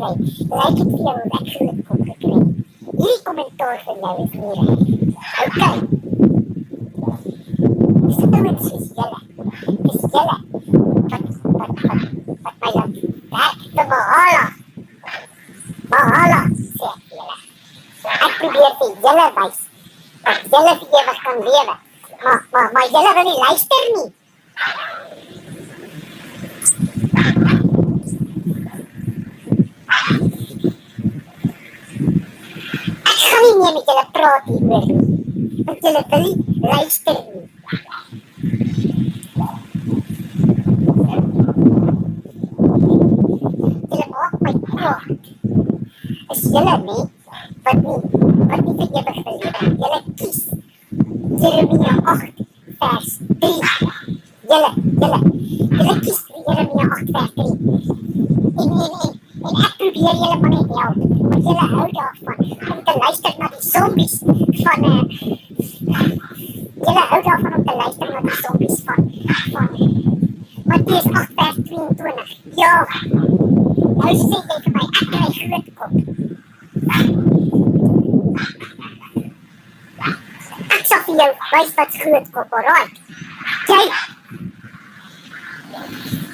bly. Lyk dit vir jou of ek groot kop gekry? Hierdie kommentaar van jou is nie reg. Okay. Dis nou net soos julle. Dis julle. Wat my laat werk te behala, sê ek julle. Ek probeer vir julle wys, dat julle vir ewig kan lewe. Maar julle wil nie luister nie. Ek gaan nie meer met julle praat hieroor nie, want julle wil nie luister nie. Julle maak my kwaad. Is julle nie, wat nie vir ewig wil lewe. Julle kies Jeremia 8 vers 3. Julle kies Jeremia 8 vers 3. En ek probeer julle maar net help, want julle hou daarvan om te luister na die zombies van julle hou daarvan om te luister na die zombies van Mattheus 8 vers 22. Ja, nou sê jy vir my, ek kry groot kop. Ek sal vir jou wys wat groot kop, alright?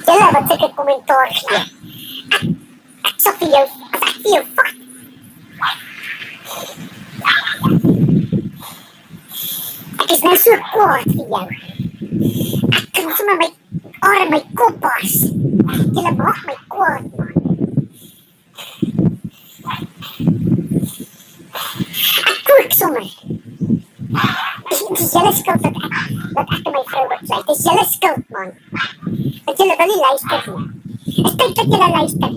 Julle wat sulke kommentaar gee. Ek sal vir jou, as ek vir jou vat. Ek is nou so kwaad vir jou. Ek kan sommer my arm, my kop bars. Julle maak my kwaad, man. Ek kook sommer. Het is julle skuld dat ek en my vrou wat sluit. Het is julle skuld, man. Want julle wil nie luister nie. Is tyd dat julle luister.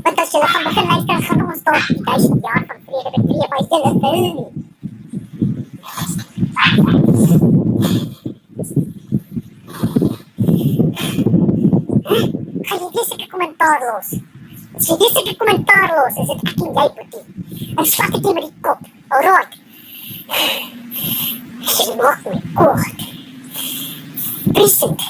Want as julle gaan begin luister, gaan ons daar 1000 jaar van vrede betree, maar julle wil nie. Ga jy dis ek 'n kommentaar los? As jy dis ek 'n kommentaar los, is dit ek en jy, Boetie. En slag ek jy met die kop, alright? Jy maak my kwaad. Present.